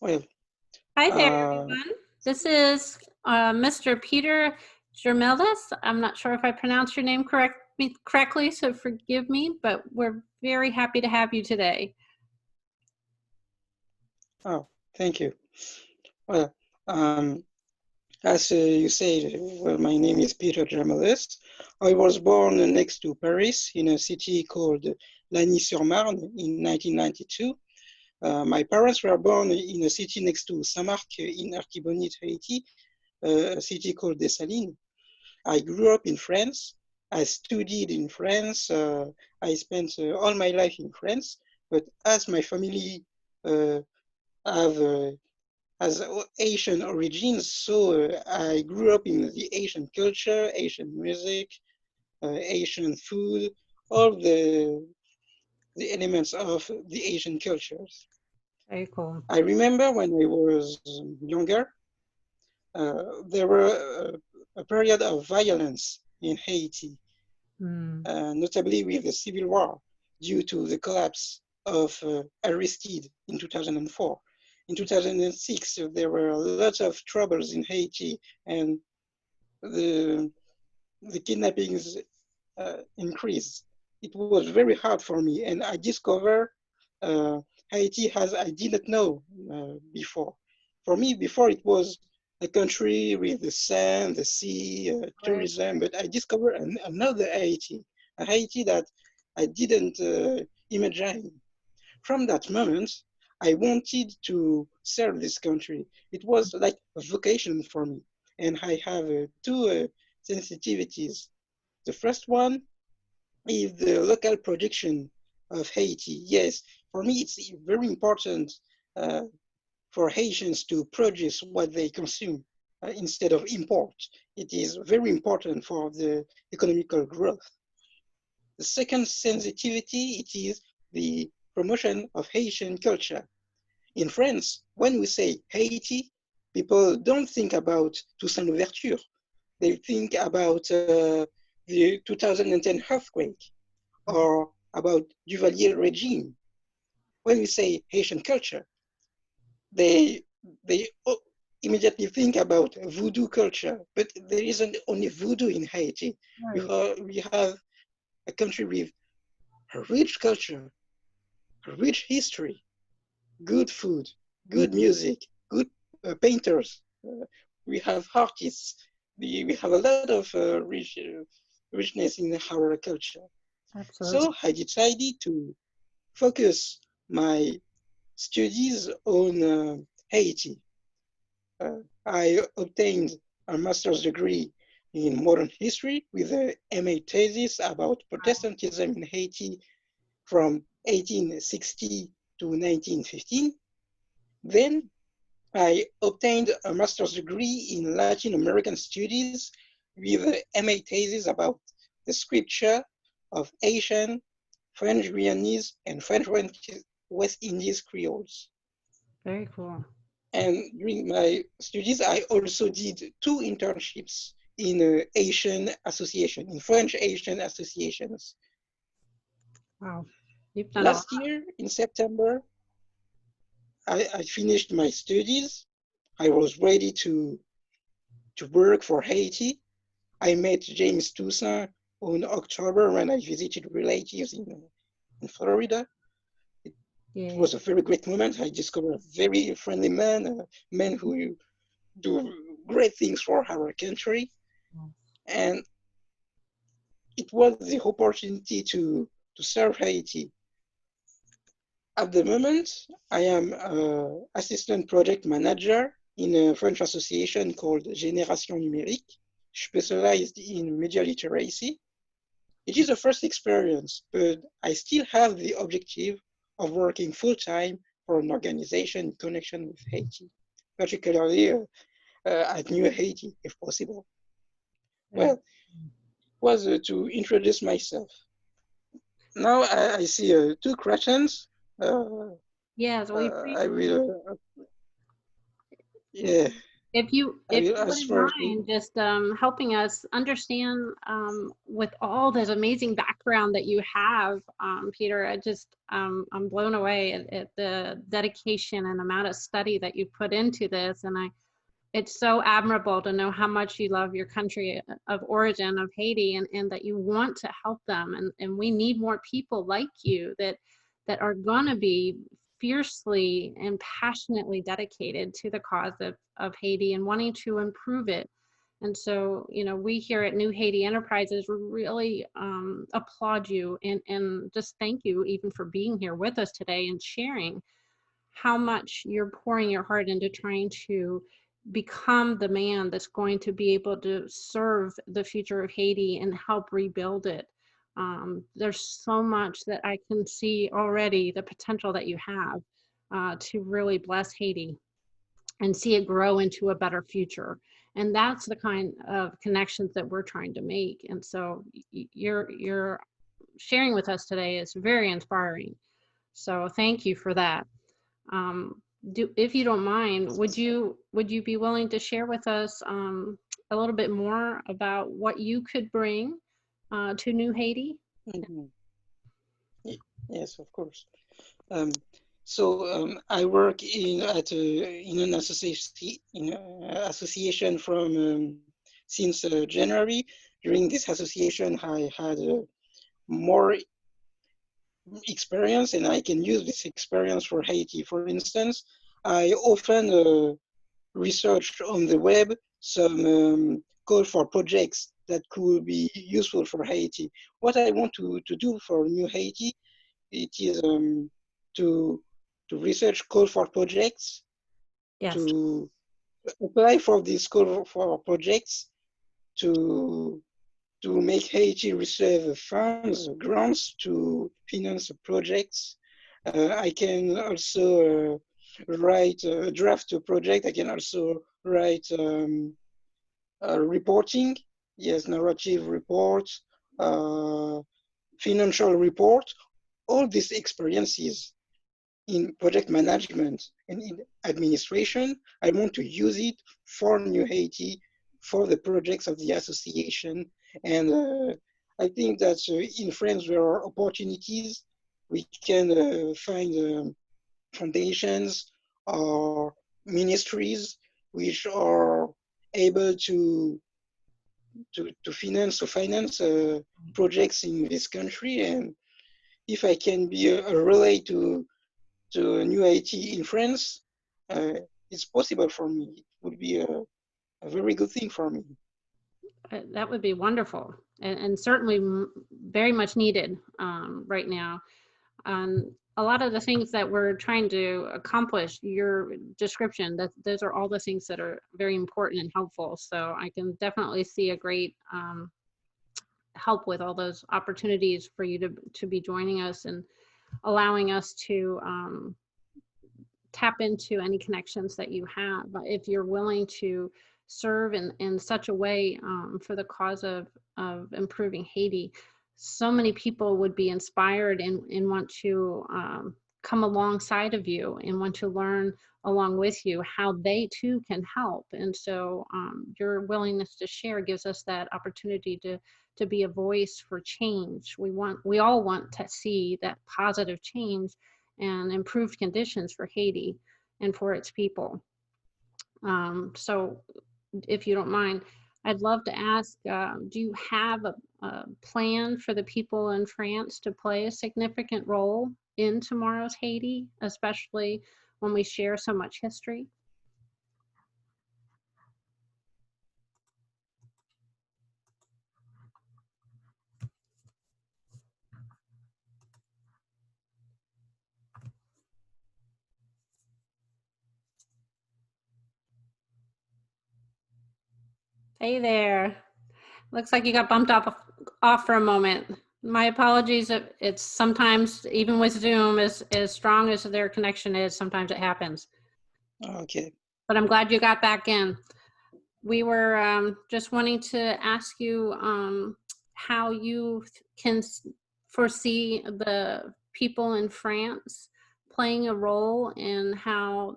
Well, Hi there, everyone. This is Mr. Peter Germelis. I'm not sure if I pronounced your name correctly, so forgive me, but we're very happy to have you today. oh, thank you. Well, as you said, well, my name is Peter Germelis. I was born next to Paris in a city called Lagny-sur-Marne in 1992. My parents were born in a city next to Saint-Marc in Artibonite, Haiti, a city called Dessalines. I grew up in France. I studied in France. I spent all my life in France. But as my family uh, have has Asian origins, so I grew up in the Asian culture, Asian music, Asian food, all the elements of the Asian cultures. Very cool. I remember when I was younger, there were a period of violence in Haiti, notably with the civil war due to the collapse of Aristide in 2004. In 2006, there were lots of troubles in Haiti, and the kidnappings increased. It was very hard for me, and I discovered Haiti as I didn't know before. For me, before it was a country with the sand, the sea, tourism, but I discovered another Haiti, a Haiti that I didn't imagine. From that moment, I wanted to serve this country. It was like a vocation for me, and I have two sensitivities. The first one is the local production of Haiti. Yes, for me, it's very important uh, for Haitians to produce what they consume instead of import. It is very important for the economical growth. The second sensitivity, it is the promotion of Haitian culture. In France, when we say Haiti, people don't think about Toussaint Louverture. They think about the 2010 earthquake or about Duvalier regime. When we say Haitian culture, they immediately think about voodoo culture, but there isn't only voodoo in Haiti. Right. We have a country with a rich culture, a rich history, good food, good music, good painters. We have artists. We have a lot of richness in our culture. Absolutely. So I decided to focus my studies on Haiti. I obtained a master's degree in modern history with a MA thesis about Protestantism in Haiti from 1860 to 1915. Then I obtained a master's degree in Latin American studies with a MA thesis about the scripture of Asian, French Guyanese, and French West Indies Creoles. Very cool. And during my studies, I also did two internships in Asian association, in French Asian associations. Wow. Last year in September, I finished my studies. I was ready to work for Haiti. I met James Toussaint in October when I visited relatives in Florida. It was a very great moment. I discovered a very friendly man, a man who do great things for our country. And it was the opportunity to serve Haiti. At the moment, I am assistant project manager in a French association called Génération Numérique, specialized in media literacy. It is a first experience, but I still have the objective of working full-time for an organization in connection with Haiti, particularly at New Haiti, if possible. Well, was to introduce myself. Now I see two questions. Yes, we I will. Yeah. If you As wouldn't far as mind just helping us understand with all this amazing background that you have, Peter, I'm blown away at the dedication and amount of study that you put into this. And it's so admirable to know how much you love your country of origin of Haiti, and that you want to help them. And we need more people like you that are going to be fiercely and passionately dedicated to the cause of Haiti and wanting to improve it. And so, you know, we here at New Haiti Enterprises really applaud you and just thank you even for being here with us today and sharing how much you're pouring your heart into trying to become the man that's going to be able to serve the future of Haiti and help rebuild it. There's so much that I can see already, the potential that you have to really bless Haiti and see it grow into a better future. And that's the kind of connections that we're trying to make. And so you're sharing with us today is very inspiring. So thank you for that. If you don't mind, would you be willing to share with us a little bit more about what you could bring to New Haiti? Mm-hmm. Yes, of course. I work in an association from since January. During this association, I had more experience, and I can use this experience for Haiti. For instance, I often researched on the web some call for projects that could be useful for Haiti. What I want to do for New Haiti, it is to research call for projects, Yes. to apply for these call for projects, to make Haiti receive funds, grants to finance projects. I can also write a draft project. I can also write reporting, yes, narrative reports, financial report. All these experiences in project management and in administration, I want to use it for New Haiti, for the projects of the association. And I think that in France, there are opportunities. We can find foundations or ministries which are able to finance projects in this country. And if I can be a relay to New Haiti in France, it's possible for me. It would be a very good thing for me. That would be wonderful, and certainly very much needed right now. A lot of the things that we're trying to accomplish, your description, those are all the things that are very important and helpful. So I can definitely see a great help with all those opportunities for you to be joining us and allowing us to tap into any connections that you have. If you're willing to serve in such a way for the cause of improving Haiti, so many people would be inspired and want to come alongside of you and want to learn along with you how they too can help. And so your willingness to share gives us that opportunity to be a voice for change. We all want to see that positive change and improved conditions for Haiti and for its people. So if you don't mind, I'd love to ask, do you have a plan for the people in France to play a significant role in tomorrow's Haiti, especially when we share so much history? Hey there. Looks like you got bumped off for a moment. My apologies. It's sometimes, even with Zoom, as strong as their connection is, sometimes it happens. Okay. But I'm glad you got back in. We were just wanting to ask you how you can foresee the people in France playing a role in how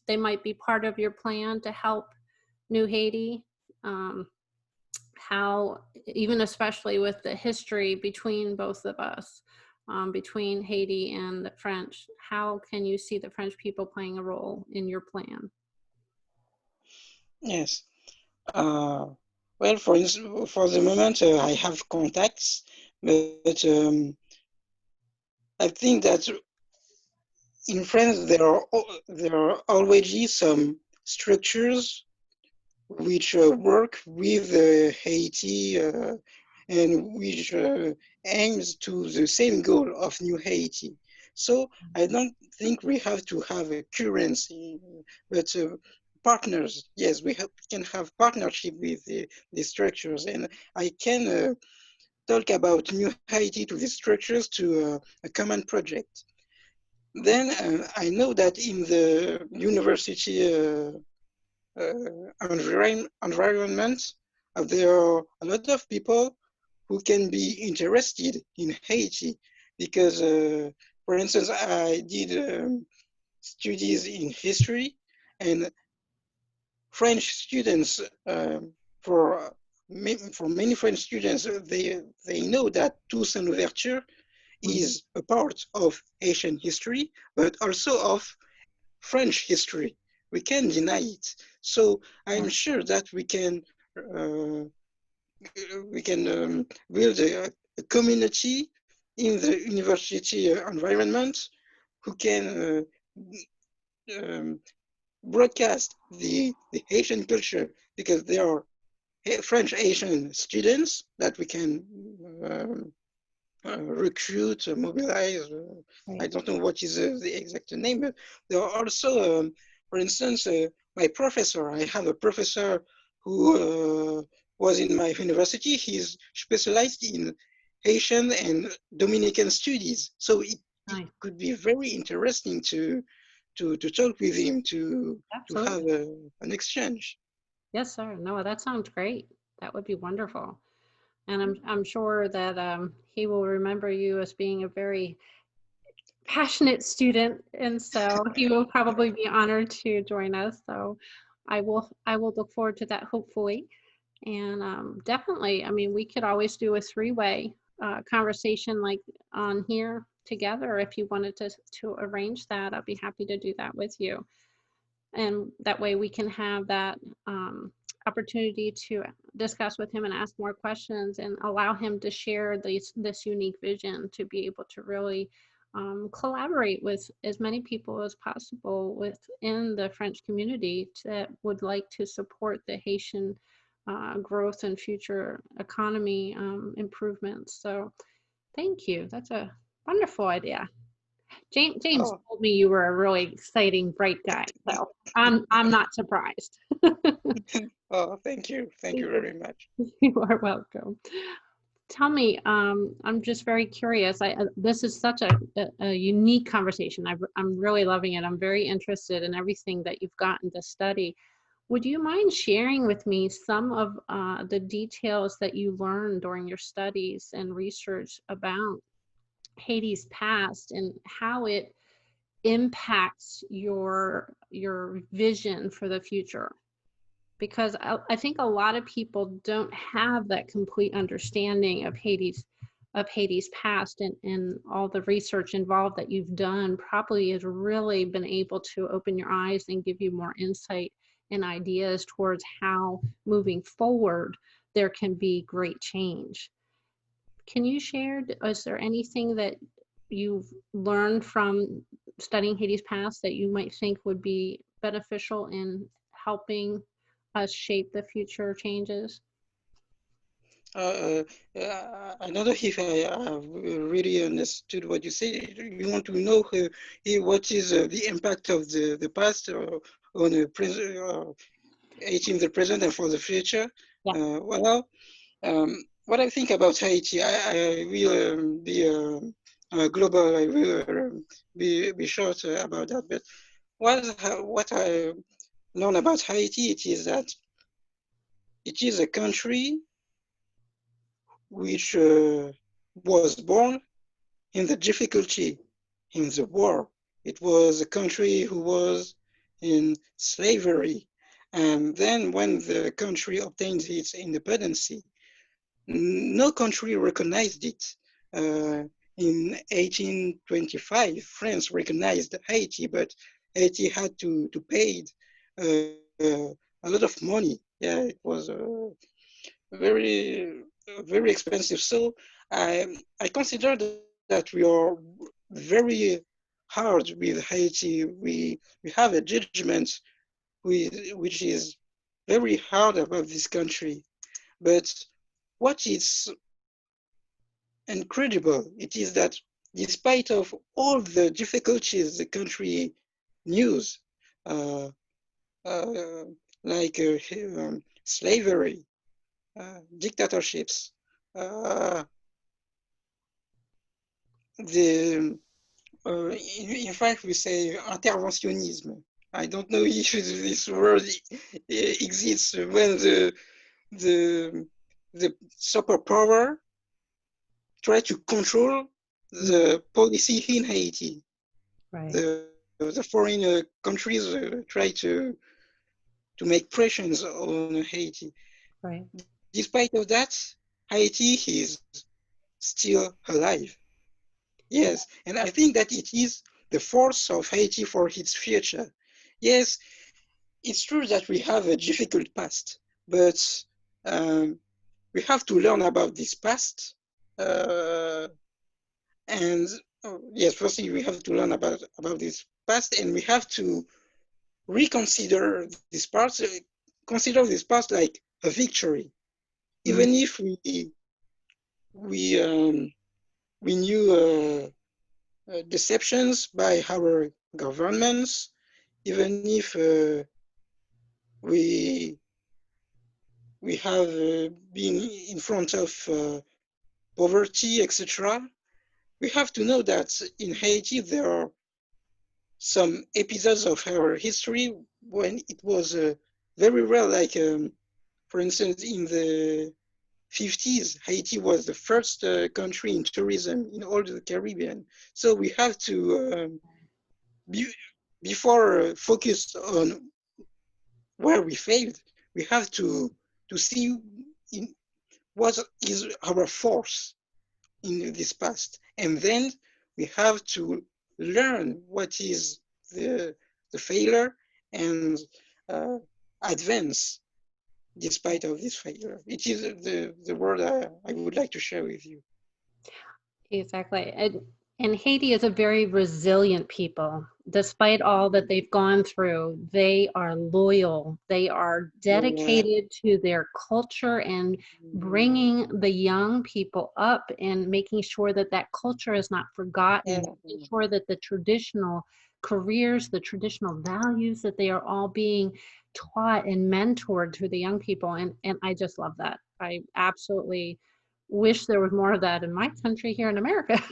they might be part of your plan to help New Haiti? How, even especially with the history between both of us, between Haiti and the French, how can you see the French people playing a role in your plan? Yes. Well, for the moment, I have contacts, but I think that in France there are already some structures which work with Haiti and which aims to the same goal of New Haiti. So I don't think we have to have a currency, but partners. Yes, can have partnership with the structures, and I can talk about New Haiti to the structures to a common project. Then I know that in the university environment, there are a lot of people who can be interested in Haiti because, for instance, I did studies in history, and French students, for many French students, they know that Toussaint Louverture is a part of Haitian history, but also of French history. We can't deny it. So I'm sure that we can build a community in the university environment who can broadcast the Haitian culture, because there are French Haitian students that we can recruit, mobilize. I don't know what is the exact name, but there are also, for instance, my professor. I have a professor who was in my university. He's specialized in Haitian and Dominican studies. So it could be very interesting to talk with him, to have an exchange. Yes, sir. No, that sounds great. That would be wonderful. And I'm sure that he will remember you as being a very passionate student, and so he will probably be honored to join us. So I will look forward to that, hopefully. And definitely, I mean, we could always do a three-way conversation like on here together. If you wanted to arrange that, I'd be happy to do that with you. And that way we can have that opportunity to discuss with him and ask more questions and allow him to share this unique vision to be able to really collaborate with as many people as possible within the French community that would like to support the Haitian growth and future economy improvements. So thank you. That's a wonderful idea. James told me you were a really exciting, bright guy, so I'm not surprised. Oh, thank you very much. You are welcome. Tell me, I'm just very curious. This is such a unique conversation. I'm really loving it. I'm very interested in everything that you've gotten to study. Would you mind sharing with me some of the details that you learned during your studies and research about Haiti's past and how it impacts your vision for the future? Because I think a lot of people don't have that complete understanding of Haiti's past, and all the research involved that you've done probably has really been able to open your eyes and give you more insight and ideas towards how moving forward there can be great change. Can you share, is there anything that you've learned from studying Haiti's past that you might think would be beneficial in helping us shape the future changes? I don't know if I have really understood what you say. You want to know what is the impact of the past on the present, Haiti in the present and for the future? Yeah. Well, what I think about Haiti, I will be global. I will be short about that. But what I learned about Haiti, it is that it is a country which was born in the difficulty, in the war, It was a country who was in slavery. And then when the country obtained its independence, no country recognized it. In 1825, France recognized Haiti, but Haiti had to pay a lot of money. Yeah, it was very, very expensive. So I consider that we are very hard with Haiti. We have a judgment which is very hard about this country. But what is incredible, it is that despite of all the difficulties the country knows, uh, uh, like slavery, dictatorships, uh, the in fact we say interventionisme. I don't know if this word exists when the the superpower try to control the policy in Haiti. Right. The foreign countries try to make pressures on Haiti. Right. Despite of that, Haiti is still alive. Yes, and I think that it is the force of Haiti for its future. Yes, it's true that we have a difficult past, but um, we have to learn about this past. And yes, firstly, we have to learn about this past, and we have to reconsider this part, consider this past like a victory, even if we we knew deceptions by our governments, even if we we have been in front of poverty, etc. We have to know that in Haiti there are some episodes of our history when it was very rare, like for instance in the 50s, Haiti was the first country in tourism in all the Caribbean. So we have to, be, before focus on where we failed, we have to see in, what is our force in this past. And then we have to learn what is the failure and uh, advance despite of this failure. It is the word I would like to share with you. Exactly. And Haiti is a very resilient people. Despite all that they've gone through, they are loyal. They are Yeah. dedicated to their culture and bringing the young people up and making sure that that culture is not forgotten, making sure that the traditional careers, the traditional values, that they are all being taught and mentored to the young people. And I just love that. I absolutely wish there was more of that in my country here in America.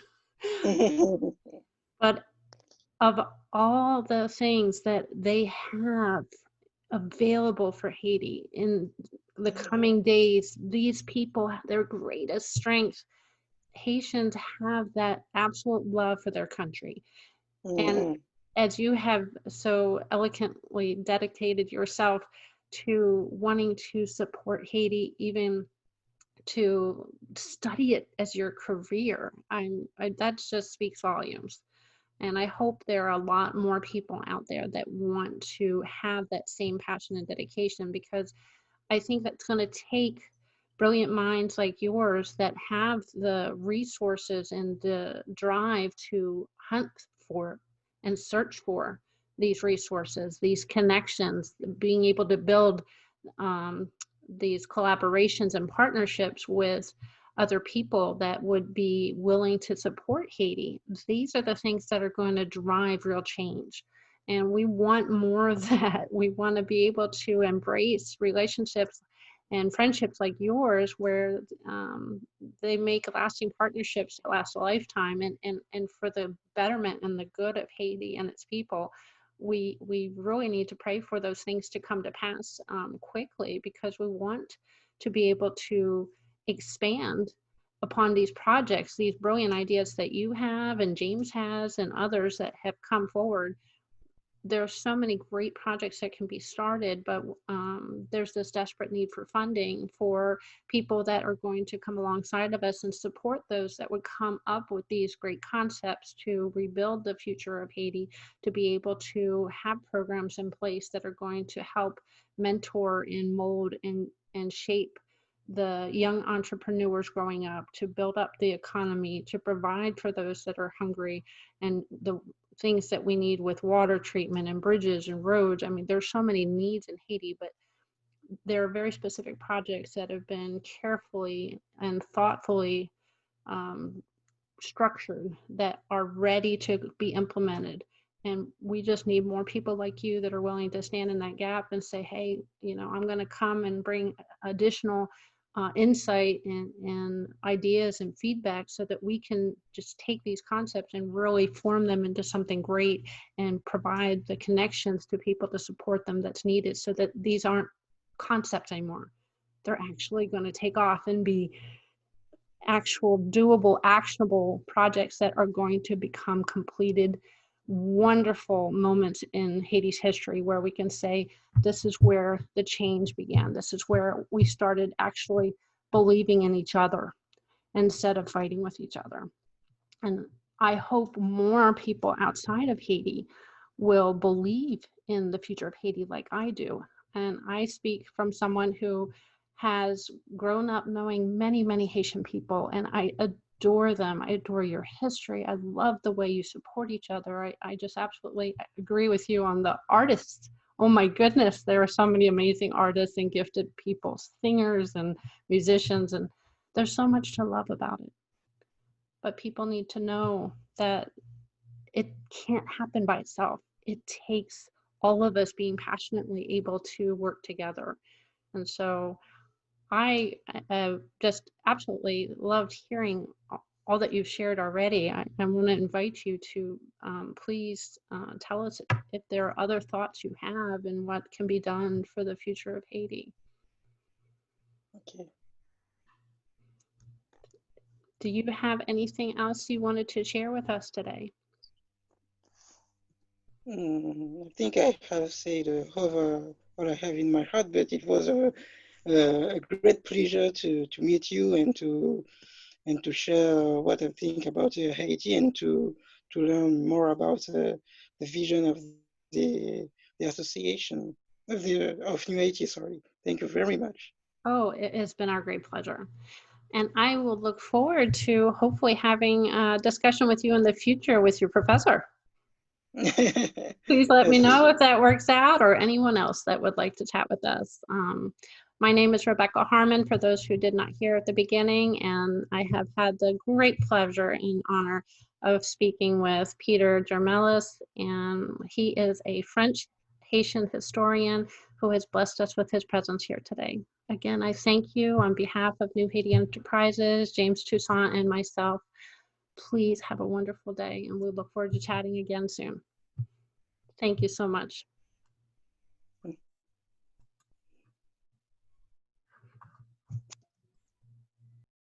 But of all the things that they have available for Haiti in the coming days, these people, their greatest strength, Haitians have that absolute love for their country. And as you have so eloquently dedicated yourself to wanting to support Haiti, even to study it as your career, that just speaks volumes. And I hope there are a lot more people out there that want to have that same passion and dedication, because I think that's going to take brilliant minds like yours that have the resources and the drive to hunt for and search for these resources, these connections, being able to build um, these collaborations and partnerships with other people that would be willing to support Haiti. These are the things that are going to drive real change. And we want more of that. We want to be able to embrace relationships and friendships like yours, where they make lasting partnerships that last a lifetime, and for the betterment and the good of Haiti and its people. We really need to pray for those things to come to pass, quickly, because we want to be able to expand upon these projects, these brilliant ideas that you have and James has and others that have come forward. There are so many great projects that can be started, but there's this desperate need for funding for people that are going to come alongside of us and support those that would come up with these great concepts to rebuild the future of Haiti, to be able to have programs in place that are going to help mentor and mold and shape the young entrepreneurs growing up, to build up the economy, to provide for those that are hungry, and the things that we need with water treatment and bridges and roads. I mean, there's so many needs in Haiti, but there are very specific projects that have been carefully and thoughtfully structured that are ready to be implemented. And we just need more people like you that are willing to stand in that gap and say, hey, you know, I'm going to come and bring additional insight and ideas and feedback so that we can just take these concepts and really form them into something great and provide the connections to people to support them that's needed, so that these aren't concepts anymore. They're actually going to take off and be actual doable, actionable projects that are going to become completed, wonderful moments in Haiti's history where we can say, this is where the change began. This is where we started actually believing in each other instead of fighting with each other. And I hope more people outside of Haiti will believe in the future of Haiti like I do. And I speak from someone who has grown up knowing many, many Haitian people, and I adore them. I adore your history. I love the way you support each other. I just absolutely agree with you on the artists. Oh my goodness, there are so many amazing artists and gifted people, singers and musicians, and there's so much to love about it. But people need to know that it can't happen by itself. It takes all of us being passionately able to work together. And so I just absolutely loved hearing all that you've shared already. I want to invite you to please tell us if there are other thoughts you have and what can be done for the future of Haiti. Okay. Do you have anything else you wanted to share with us today? I think I have said over what I have in my heart, but it was a great pleasure to meet you and to share what I think about Haiti, and to learn more about the vision of the association of New Haiti. Sorry, thank you very much. Oh, it has been our great pleasure. And I will look forward to hopefully having a discussion with you in the future with your professor. Please let me know if that works out, or anyone else that would like to chat with us. My name is Rebecca Harmon, for those who did not hear at the beginning, and I have had the great pleasure and honor of speaking with Peter Germelis, and he is a French-Haitian historian who has blessed us with his presence here today. Again, I thank you on behalf of New Haiti Enterprises, James Toussaint, and myself. Please have a wonderful day, and we look forward to chatting again soon. Thank you so much.